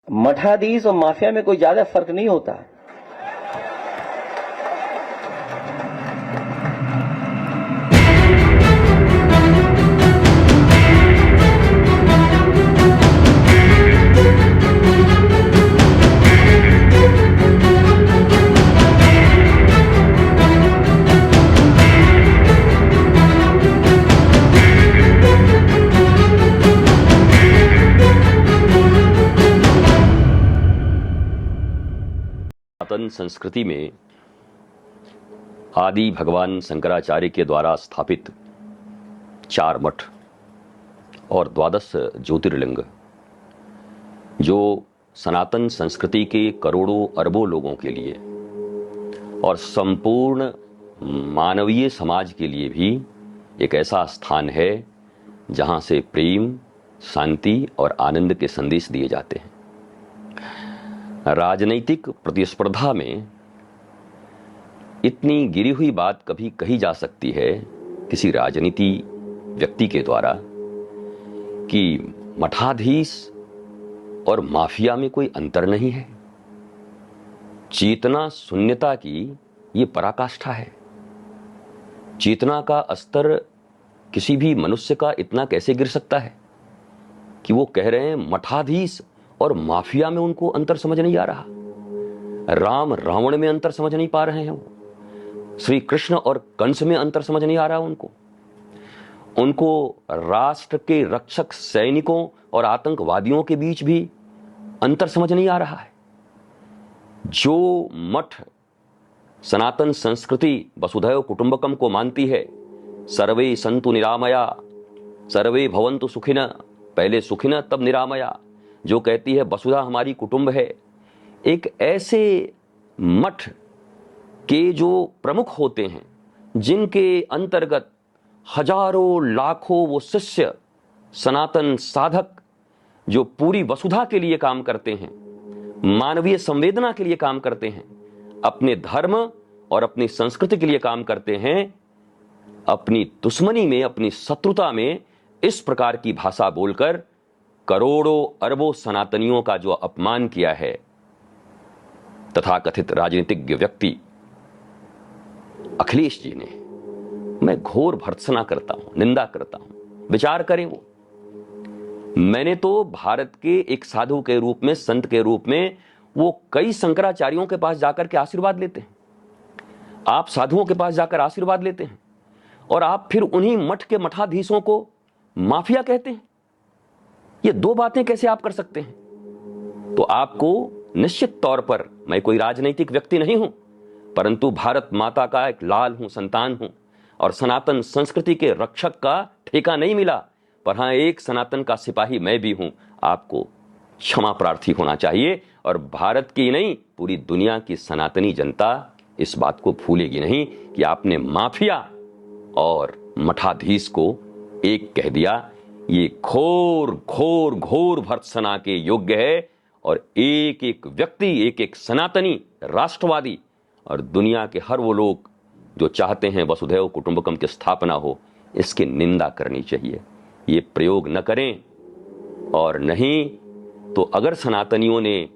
मठाधीश और माफिया में कोई ज्यादा फर्क नहीं होता। सनातन संस्कृति में आदि भगवान शंकराचार्य के द्वारा स्थापित 4 मठ और 12 ज्योतिर्लिंग जो सनातन संस्कृति के करोड़ों अरबों लोगों के लिए और संपूर्ण मानवीय समाज के लिए भी एक ऐसा स्थान है जहां से प्रेम, शांति और आनंद के संदेश दिए जाते हैं। राजनीतिक प्रतिस्पर्धा में इतनी गिरी हुई बात कभी कही जा सकती है किसी राजनीति व्यक्ति के द्वारा कि मठाधीश और माफिया में कोई अंतर नहीं है। चेतना शून्यता की ये पराकाष्ठा है। चेतना का स्तर किसी भी मनुष्य का इतना कैसे गिर सकता है कि वो कह रहे हैं मठाधीश और माफिया में उनको अंतर समझ नहीं आ रहा। राम रावण में अंतर समझ नहीं पा रहे हैं वो। श्री कृष्ण और कंस में अंतर समझ नहीं आ रहा उनको राष्ट्र के रक्षक सैनिकों और आतंकवादियों के बीच भी अंतर समझ नहीं आ रहा है। जो मठ सनातन संस्कृति वसुधैव कुटुंबकम को मानती है, सर्वे संतु निरामया, सर्वे भवन्तु सुखिनः, पहले सुखिनः तब निरामया, जो कहती है वसुधा हमारी कुटुंब है, एक ऐसे मठ के जो प्रमुख होते हैं, जिनके अंतर्गत हजारों लाखों वो शिष्य सनातन साधक जो पूरी वसुधा के लिए काम करते हैं, मानवीय संवेदना के लिए काम करते हैं, अपने धर्म और अपनी संस्कृति के लिए काम करते हैं, अपनी दुश्मनी में, अपनी शत्रुता में इस प्रकार की भाषा बोलकर करोड़ों अरबों सनातनियों का जो अपमान किया है तथाकथित राजनीतिज्ञ व्यक्ति अखिलेश जी ने, मैं घोर भर्त्सना करता हूं, निंदा करता हूं। विचार करें, मैंने तो भारत के एक साधु के रूप में, संत के रूप में, वो कई शंकराचार्यों के पास जाकर के आशीर्वाद लेते हैं। आप साधुओं के पास जाकर आशीर्वाद लेते हैं और आप फिर उन्हीं मठ के मठाधीशों को माफिया कहते हैं। ये 2 बातें कैसे आप कर सकते हैं? तो आपको निश्चित तौर पर, मैं कोई राजनीतिक व्यक्ति नहीं हूं, परंतु भारत माता का एक लाल हूं, संतान हूं, और सनातन संस्कृति के रक्षक का ठेका नहीं मिला, पर हां, एक सनातन का सिपाही मैं भी हूं। आपको क्षमा प्रार्थी होना चाहिए और भारत की नहीं, पूरी दुनिया की सनातनी जनता इस बात को भूलेगी नहीं कि आपने माफिया और मठाधीश को एक कह दिया। ये घोर घोर घोर भर्त्सना के योग्य है और एक एक व्यक्ति, एक एक सनातनी राष्ट्रवादी और दुनिया के हर वो लोग जो चाहते हैं वसुधैव कुटुंबकम की स्थापना हो, इसकी निंदा करनी चाहिए। ये प्रयोग न करें, और नहीं तो अगर सनातनियों ने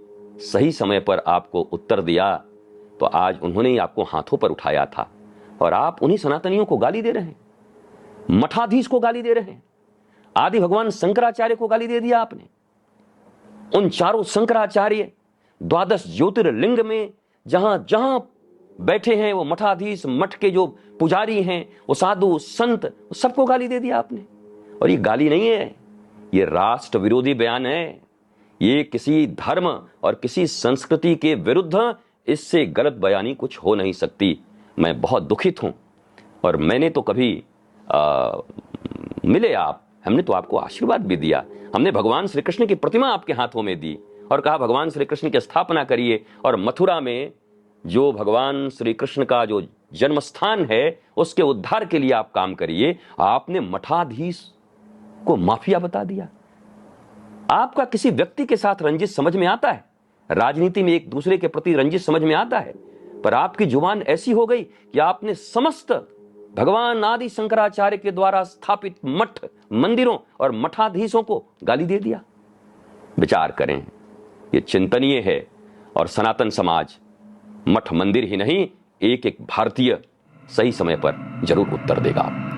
सही समय पर आपको उत्तर दिया तो आज उन्होंने ही आपको हाथों पर उठाया था और आप उन्हीं सनातनियों को गाली दे रहे हैं, मठाधीश को गाली दे रहे हैं, आदि भगवान शंकराचार्य को गाली दे दिया आपने। उन 4 शंकराचार्य 12 ज्योतिर्लिंग में जहां जहां बैठे हैं वो मठाधीश, मठ के जो पुजारी हैं, वो साधु संत, सबको गाली दे दिया आपने। और ये गाली नहीं है, ये राष्ट्र विरोधी बयान है। ये किसी धर्म और किसी संस्कृति के विरुद्ध, इससे गलत बयानी कुछ हो नहीं सकती। मैं बहुत दुखित हूं और मैंने तो कभी मिले आप, हमने तो आपको आशीर्वाद भी दिया, हमने भगवान श्री कृष्ण की प्रतिमा आपके हाथों में दी और कहा भगवान श्री कृष्ण की स्थापना करिए और मथुरा में जो भगवान श्री कृष्ण का जो जन्म स्थान है उसके उद्धार के लिए आप काम करिए। आपने मठाधीश को माफिया बता दिया। आपका किसी व्यक्ति के साथ रंजिश समझ में आता है, राजनीति में एक दूसरे के प्रति रंजिश समझ में आता है, पर आपकी जुबान ऐसी हो गई कि आपने समस्त भगवान आदि शंकराचार्य के द्वारा स्थापित मठ, मंदिरों और मठाधीशों को गाली दे दिया। विचार करें, ये चिंतनीय है और सनातन समाज मठ मंदिर ही नहीं एक एक भारतीय सही समय पर जरूर उत्तर देगा।